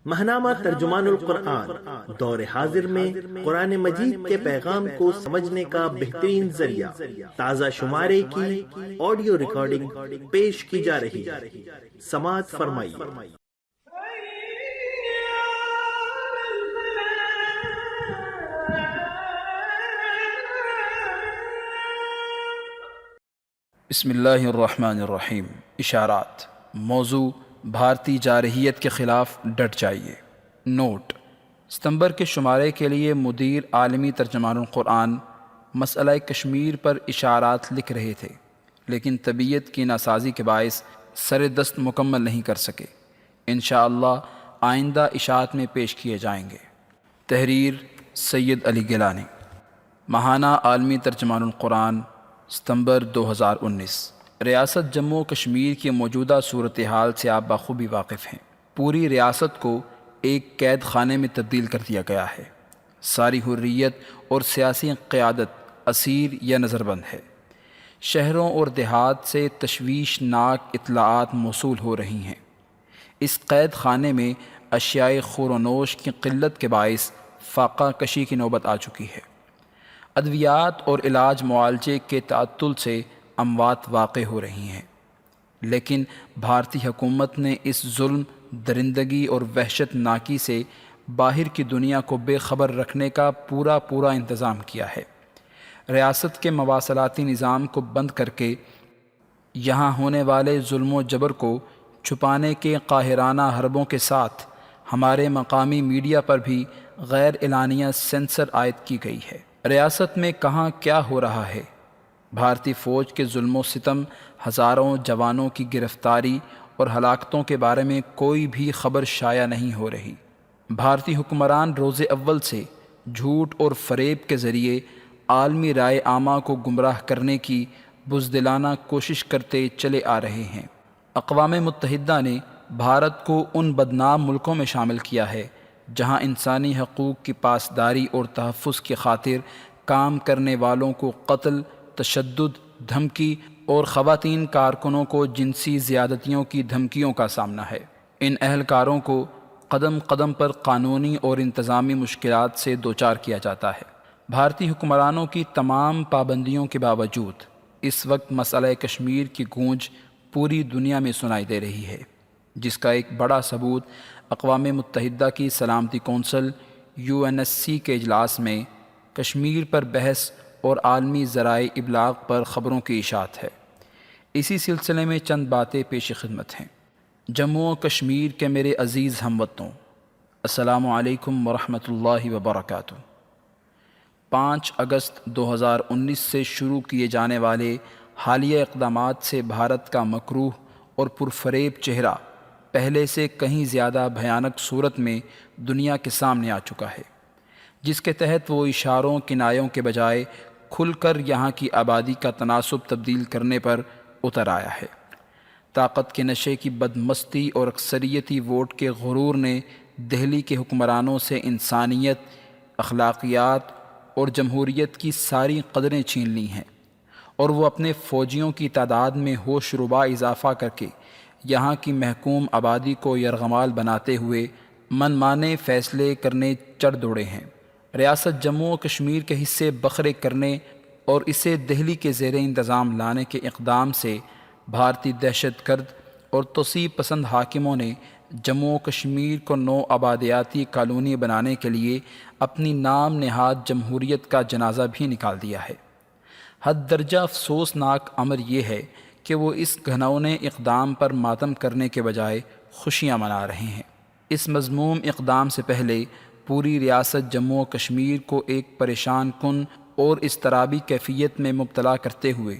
ماہنامہ ترجمان القرآن دور حاضر میں قرآن مجید کے پیغام کو سمجھنے کا بہترین ذریعہ تازہ شمارے کی آڈیو ریکارڈنگ پیش کی جا رہی ہے، سماعت فرمائیے۔ بسم اللہ الرحمن الرحیم۔ اشارات۔ موضوع: بھارتی جارحیت کے خلاف ڈٹ جائیے۔ نوٹ: ستمبر کے شمارے کے لیے مدیر عالمی ترجمان القرآن مسئلہ کشمیر پر اشارات لکھ رہے تھے، لیکن طبیعت کی ناسازی کے باعث سر دست مکمل نہیں کر سکے۔ انشاءاللہ آئندہ اشاعت میں پیش کیے جائیں گے۔ تحریر: سید علی گیلانی۔ ماہانہ عالمی ترجمان القرآن، ستمبر 2019۔ ریاست جموں و کشمیر کی موجودہ صورتحال سے آپ بخوبی واقف ہیں۔ پوری ریاست کو ایک قید خانے میں تبدیل کر دیا گیا ہے۔ ساری حریت اور سیاسی قیادت اسیر یا نظر بند ہے۔ شہروں اور دیہات سے تشویشناک اطلاعات موصول ہو رہی ہیں۔ اس قید خانے میں اشیاء خور و نوش کی قلت کے باعث فاقہ کشی کی نوبت آ چکی ہے۔ ادویات اور علاج معالجے کے تعطل سے اموات واقع ہو رہی ہیں، لیکن بھارتی حکومت نے اس ظلم، درندگی اور وحشت ناکی سے باہر کی دنیا کو بے خبر رکھنے کا پورا انتظام کیا ہے۔ ریاست کے مواصلاتی نظام کو بند کر کے یہاں ہونے والے ظلم و جبر کو چھپانے کے قاہرانہ حربوں کے ساتھ ہمارے مقامی میڈیا پر بھی غیر اعلانیہ سینسر عائد کی گئی ہے۔ ریاست میں کہاں کیا ہو رہا ہے؟ بھارتی فوج کے ظلم و ستم، ہزاروں جوانوں کی گرفتاری اور ہلاکتوں کے بارے میں کوئی بھی خبر شائع نہیں ہو رہی۔ بھارتی حکمران روز اول سے جھوٹ اور فریب کے ذریعے عالمی رائے عامہ کو گمراہ کرنے کی بزدلانہ کوشش کرتے چلے آ رہے ہیں۔ اقوام متحدہ نے بھارت کو ان بدنام ملکوں میں شامل کیا ہے جہاں انسانی حقوق کی پاسداری اور تحفظ کی خاطر کام کرنے والوں کو قتل، تشدد، دھمکی اور خواتین کارکنوں کو جنسی زیادتیوں کی دھمکیوں کا سامنا ہے۔ ان اہلکاروں کو قدم قدم پر قانونی اور انتظامی مشکلات سے دوچار کیا جاتا ہے۔ بھارتی حکمرانوں کی تمام پابندیوں کے باوجود اس وقت مسئلہ کشمیر کی گونج پوری دنیا میں سنائی دے رہی ہے، جس کا ایک بڑا ثبوت اقوام متحدہ کی سلامتی کونسل UNSC کے اجلاس میں کشمیر پر بحث اور عالمی ذرائع ابلاغ پر خبروں کی اشاعت ہے۔ اسی سلسلے میں چند باتیں پیش خدمت ہیں۔ جموں و کشمیر کے میرے عزیز ہم وطنوں، السلام علیکم ورحمۃ اللہ وبرکاتہ۔ 5 اگست 2019 سے شروع کیے جانے والے حالیہ اقدامات سے بھارت کا مکروہ اور پرفریب چہرہ پہلے سے کہیں زیادہ بھیانک صورت میں دنیا کے سامنے آ چکا ہے، جس کے تحت وہ اشاروں کنایوں کے بجائے کھل کر یہاں کی آبادی کا تناسب تبدیل کرنے پر اتر آیا ہے۔ طاقت کے نشے کی بدمستی اور اکثریتی ووٹ کے غرور نے دہلی کے حکمرانوں سے انسانیت، اخلاقیات اور جمہوریت کی ساری قدریں چھین لی ہیں، اور وہ اپنے فوجیوں کی تعداد میں ہوش ربا اضافہ کر کے یہاں کی محکوم آبادی کو یرغمال بناتے ہوئے من مانے فیصلے کرنے چڑھ دوڑے ہیں۔ ریاست جموں و کشمیر کے حصے بکھرے کرنے اور اسے دہلی کے زیر انتظام لانے کے اقدام سے بھارتی دہشت گرد اور توسیع پسند حاکموں نے جموں و کشمیر کو نو آبادیاتی کالونی بنانے کے لیے اپنی نام نہاد جمہوریت کا جنازہ بھی نکال دیا ہے۔ حد درجہ افسوسناک امر یہ ہے کہ وہ اس گھناؤنے اقدام پر ماتم کرنے کے بجائے خوشیاں منا رہے ہیں۔ اس مذموم اقدام سے پہلے پوری ریاست جموں و کشمیر کو ایک پریشان کن اور اضطرابی کیفیت میں مبتلا کرتے ہوئے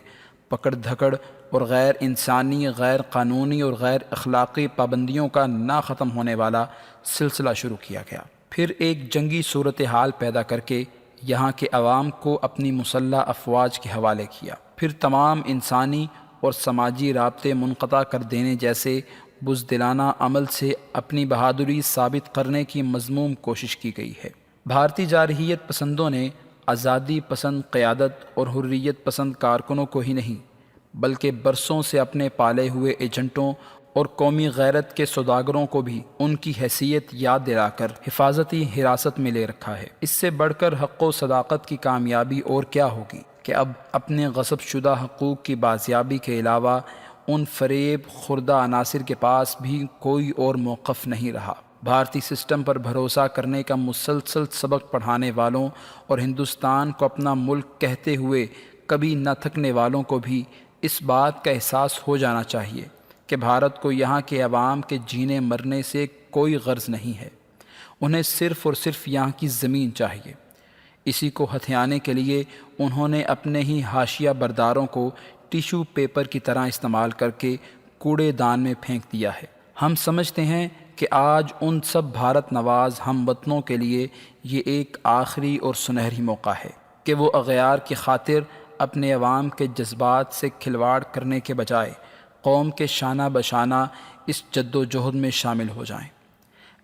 پکڑ دھکڑ اور غیر انسانی، غیر قانونی اور غیر اخلاقی پابندیوں کا نہ ختم ہونے والا سلسلہ شروع کیا گیا۔ پھر ایک جنگی صورتحال پیدا کر کے یہاں کے عوام کو اپنی مسلح افواج کے حوالے کیا۔ پھر تمام انسانی اور سماجی رابطے منقطع کر دینے جیسے بزدلانہ عمل سے اپنی بہادری ثابت کرنے کی مذموم کوشش کی گئی ہے۔ بھارتی جارحیت پسندوں نے آزادی پسند قیادت اور حریت پسند کارکنوں کو ہی نہیں، بلکہ برسوں سے اپنے پالے ہوئے ایجنٹوں اور قومی غیرت کے سوداگروں کو بھی ان کی حیثیت یاد دلا کر حفاظتی حراست میں لے رکھا ہے۔ اس سے بڑھ کر حق و صداقت کی کامیابی اور کیا ہوگی کہ اب اپنے غصب شدہ حقوق کی بازیابی کے علاوہ ان فریب خوردہ عناصر کے پاس بھی کوئی اور موقف نہیں رہا۔ بھارتی سسٹم پر بھروسہ کرنے کا مسلسل سبق پڑھانے والوں اور ہندوستان کو اپنا ملک کہتے ہوئے کبھی نہ تھکنے والوں کو بھی اس بات کا احساس ہو جانا چاہیے کہ بھارت کو یہاں کے عوام کے جینے مرنے سے کوئی غرض نہیں ہے، انہیں صرف اور صرف یہاں کی زمین چاہیے۔ اسی کو ہتھیانے کے لیے انہوں نے اپنے ہی حاشیہ برداروں کو ٹیشو پیپر کی طرح استعمال کر کے کوڑے دان میں پھینک دیا ہے۔ ہم سمجھتے ہیں کہ آج ان سب بھارت نواز ہم وطنوں کے لیے یہ ایک آخری اور سنہری موقع ہے کہ وہ اغیار کی خاطر اپنے عوام کے جذبات سے کھلواڑ کرنے کے بجائے قوم کے شانہ بشانہ اس جد و جہد میں شامل ہو جائیں،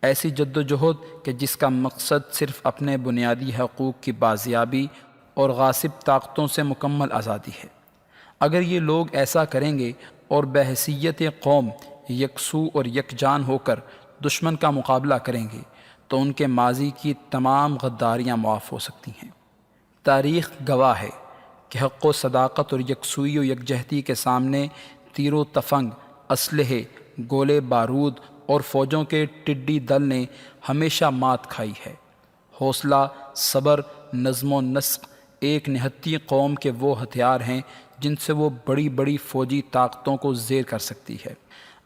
ایسی جد و جہد کہ جس کا مقصد صرف اپنے بنیادی حقوق کی بازیابی اور غاصب طاقتوں سے مکمل آزادی ہے۔ اگر یہ لوگ ایسا کریں گے اور بحیثیت قوم یکسو اور یکجان ہو کر دشمن کا مقابلہ کریں گے تو ان کے ماضی کی تمام غداریاں معاف ہو سکتی ہیں۔ تاریخ گواہ ہے کہ حق و صداقت اور یکسوئی و یکجہتی کے سامنے تیر و تفنگ، اسلحے، گولے بارود اور فوجوں کے ٹڈی دل نے ہمیشہ مات کھائی ہے۔ حوصلہ، صبر، نظم و نسق ایک نہتی قوم کے وہ ہتھیار ہیں جن سے وہ بڑی بڑی فوجی طاقتوں کو زیر کر سکتی ہے۔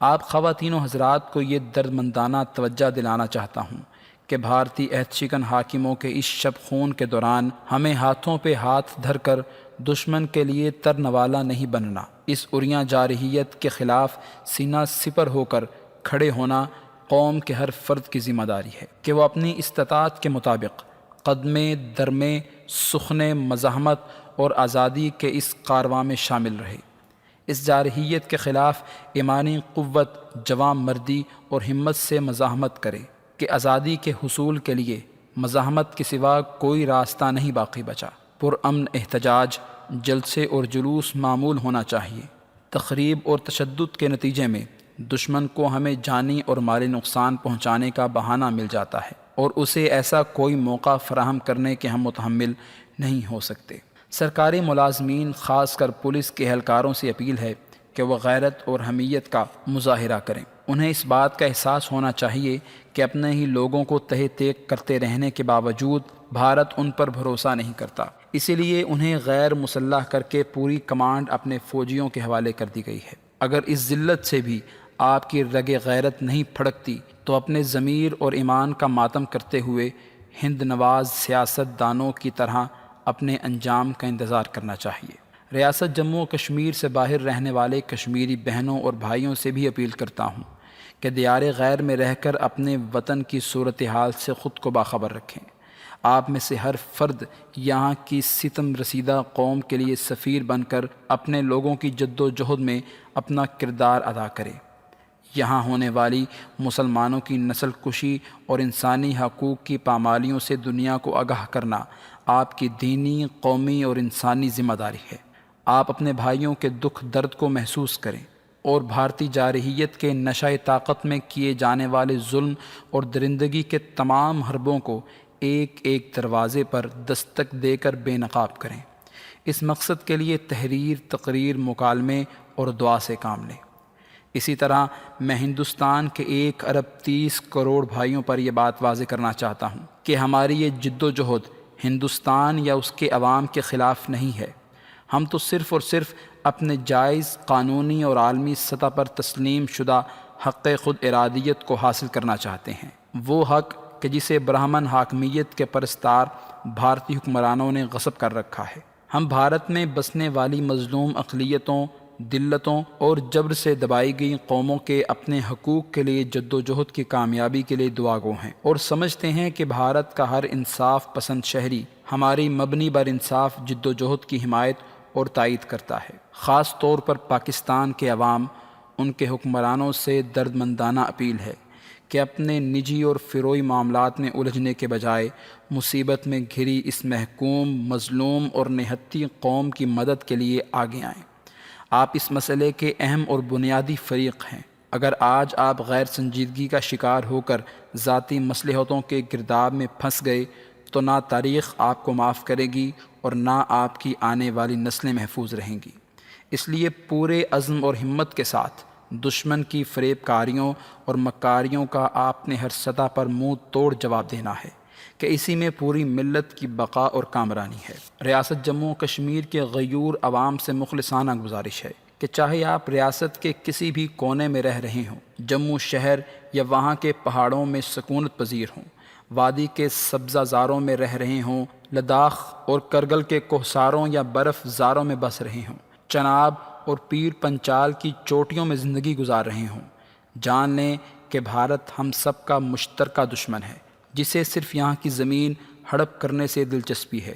آپ خواتین و حضرات کو یہ دردمندانہ توجہ دلانا چاہتا ہوں کہ بھارتی عہد شکن حاکموں کے اس شب خون کے دوران ہمیں ہاتھوں پہ ہاتھ دھر کر دشمن کے لیے ترنوالا نہیں بننا، اس عریاں جارحیت کے خلاف سینہ سپر ہو کر کھڑے ہونا قوم کے ہر فرد کی ذمہ داری ہے کہ وہ اپنی استطاعت کے مطابق قدمے درمے سخنے مزاحمت اور آزادی کے اس کارواں میں شامل رہے، اس جارحیت کے خلاف ایمانی قوت، جواں مردی اور ہمت سے مزاحمت کرے کہ آزادی کے حصول کے لیے مزاحمت کے سوا کوئی راستہ نہیں باقی بچا۔ پرامن احتجاج، جلسے اور جلوس معمول ہونا چاہیے۔ تخریب اور تشدد کے نتیجے میں دشمن کو ہمیں جانی اور مالی نقصان پہنچانے کا بہانہ مل جاتا ہے اور اسے ایسا کوئی موقع فراہم کرنے کے ہم متحمل نہیں ہو سکتے۔ سرکاری ملازمین خاص کر پولیس کے اہلکاروں سے اپیل ہے کہ وہ غیرت اور حمیت کا مظاہرہ کریں۔ انہیں اس بات کا احساس ہونا چاہیے کہ اپنے ہی لوگوں کو تہہ تیغ کرتے رہنے کے باوجود بھارت ان پر بھروسہ نہیں کرتا، اسی لیے انہیں غیر مسلح کر کے پوری کمانڈ اپنے فوجیوں کے حوالے کر دی گئی ہے۔ اگر اس ذلت سے بھی آپ کی رگ غیرت نہیں پھڑکتی تو اپنے ضمیر اور ایمان کا ماتم کرتے ہوئے ہند نواز سیاست دانوں کی طرح اپنے انجام کا انتظار کرنا چاہیے۔ ریاست جموں و کشمیر سے باہر رہنے والے کشمیری بہنوں اور بھائیوں سے بھی اپیل کرتا ہوں کہ دیار غیر میں رہ کر اپنے وطن کی صورتحال سے خود کو باخبر رکھیں۔ آپ میں سے ہر فرد یہاں کی ستم رسیدہ قوم کے لیے سفیر بن کر اپنے لوگوں کی جد و جہد میں اپنا کردار ادا کرے۔ یہاں ہونے والی مسلمانوں کی نسل کشی اور انسانی حقوق کی پامالیوں سے دنیا کو آگاہ کرنا آپ کی دینی، قومی اور انسانی ذمہ داری ہے۔ آپ اپنے بھائیوں کے دکھ درد کو محسوس کریں اور بھارتی جارحیت کے نشہ طاقت میں کیے جانے والے ظلم اور درندگی کے تمام حربوں کو ایک ایک دروازے پر دستک دے کر بے نقاب کریں۔ اس مقصد کے لیے تحریر، تقریر، مکالمے اور دعا سے کام لیں۔ اسی طرح میں ہندوستان کے 1 ارب 30 کروڑ بھائیوں پر یہ بات واضح کرنا چاہتا ہوں کہ ہماری یہ جد و جہد ہندوستان یا اس کے عوام کے خلاف نہیں ہے۔ ہم تو صرف اور صرف اپنے جائز، قانونی اور عالمی سطح پر تسلیم شدہ حق خود ارادیت کو حاصل کرنا چاہتے ہیں، وہ حق کہ جسے برہمن حاکمیت کے پرستار بھارتی حکمرانوں نے غصب کر رکھا ہے۔ ہم بھارت میں بسنے والی مظلوم اقلیتوں، دلتوں اور جبر سے دبائی گئی قوموں کے اپنے حقوق کے لیے جد و جہد کی کامیابی کے لیے دعا گو ہیں اور سمجھتے ہیں کہ بھارت کا ہر انصاف پسند شہری ہماری مبنی بر انصاف جد و جہد کی حمایت اور تائید کرتا ہے۔ خاص طور پر پاکستان کے عوام، ان کے حکمرانوں سے دردمندانہ اپیل ہے کہ اپنے نجی اور فروئی معاملات میں الجھنے کے بجائے مصیبت میں گھری اس محکوم، مظلوم اور نہتی قوم کی مدد کے لیے آگے آئیں۔ آپ اس مسئلے کے اہم اور بنیادی فریق ہیں۔ اگر آج آپ غیر سنجیدگی کا شکار ہو کر ذاتی مصلحتوں کے گرداب میں پھنس گئے تو نہ تاریخ آپ کو معاف کرے گی اور نہ آپ کی آنے والی نسلیں محفوظ رہیں گی۔ اس لیے پورے عزم اور ہمت کے ساتھ دشمن کی فریب کاریوں اور مکاریوں کا آپ نے ہر سطح پر منہ توڑ جواب دینا ہے کہ اسی میں پوری ملت کی بقا اور کامرانی ہے۔ ریاست جموں و کشمیر کے غیور عوام سے مخلصانہ گزارش ہے کہ چاہے آپ ریاست کے کسی بھی کونے میں رہ رہے ہوں، جموں شہر یا وہاں کے پہاڑوں میں سکونت پذیر ہوں، وادی کے سبزہ زاروں میں رہ رہے ہوں، لداخ اور کرگل کے کوہساروں یا برف زاروں میں بس رہے ہوں، چناب اور پیر پنچال کی چوٹیوں میں زندگی گزار رہے ہوں، جان لیں کہ بھارت ہم سب کا مشترکہ دشمن ہے جسے صرف یہاں کی زمین ہڑپ کرنے سے دلچسپی ہے۔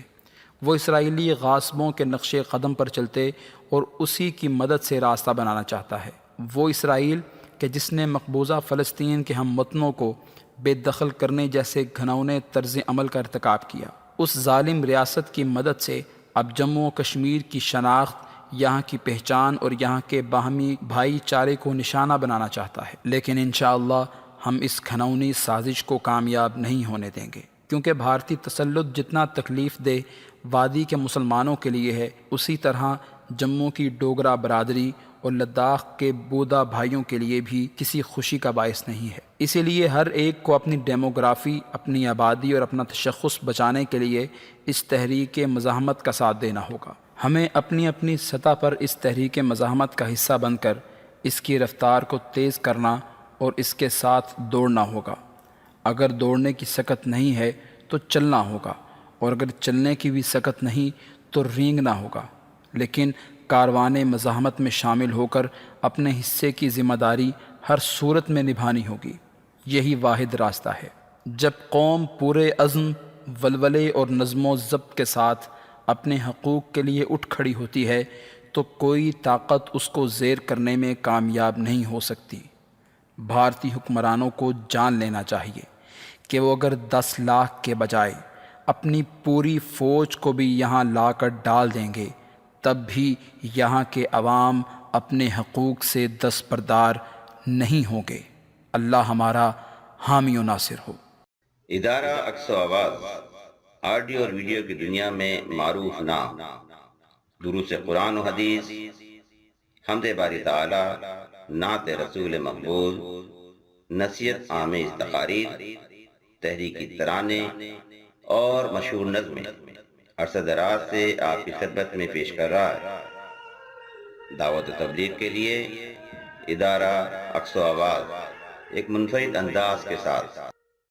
وہ اسرائیلی غاصبوں کے نقش قدم پر چلتے اور اسی کی مدد سے راستہ بنانا چاہتا ہے۔ وہ اسرائیل کہ جس نے مقبوضہ فلسطین کے ہم وطنوں کو بے دخل کرنے جیسے گھنونے طرز عمل کا ارتکاب کیا، اس ظالم ریاست کی مدد سے اب جموں و کشمیر کی شناخت، یہاں کی پہچان اور یہاں کے باہمی بھائی چارے کو نشانہ بنانا چاہتا ہے۔ لیکن انشاءاللہ ہم اس گھنونی سازش کو کامیاب نہیں ہونے دیں گے، کیونکہ بھارتی تسلط جتنا تکلیف دہ وادی کے مسلمانوں کے لیے ہے، اسی طرح جموں کی ڈوگرا برادری اور لداخ کے بودا بھائیوں کے لیے بھی کسی خوشی کا باعث نہیں ہے۔ اسی لیے ہر ایک کو اپنی ڈیموگرافی، اپنی آبادی اور اپنا تشخص بچانے کے لیے اس تحریک مزاحمت کا ساتھ دینا ہوگا۔ ہمیں اپنی اپنی سطح پر اس تحریک مزاحمت کا حصہ بن کر اس کی رفتار کو تیز کرنا اور اس کے ساتھ دوڑنا ہوگا۔ اگر دوڑنے کی سکت نہیں ہے تو چلنا ہوگا، اور اگر چلنے کی بھی سکت نہیں تو رینگنا ہوگا، لیکن کاروان مزاحمت میں شامل ہو کر اپنے حصے کی ذمہ داری ہر صورت میں نبھانی ہوگی۔ یہی واحد راستہ ہے۔ جب قوم پورے عزم، ولولے اور نظم و ضبط کے ساتھ اپنے حقوق کے لیے اٹھ کھڑی ہوتی ہے تو کوئی طاقت اس کو زیر کرنے میں کامیاب نہیں ہو سکتی۔ بھارتی حکمرانوں کو جان لینا چاہیے کہ وہ اگر 10 لاکھ کے بجائے اپنی پوری فوج کو بھی یہاں لا کر ڈال دیں گے، تب بھی یہاں کے عوام اپنے حقوق سے دستبردار نہیں ہوں گے۔ اللہ ہمارا حامی و ناصر ہو۔ ادارہ عکس و آواز آڈیو اور ویڈیو کی دنیا میں معروف نام، دروس قرآن و حدیث، حمد باری تعالی، نعت رسول مقبول، نصیحت آمیز تقاریر، تحریکی ترانے اور مشہور نظمیں عرصہ دراز سے آپ کی خدمت میں پیش کر رہا ہے۔ دعوت و تبلیغ کے لیے ادارہ عکس و آواز ایک منفرد انداز کے ساتھ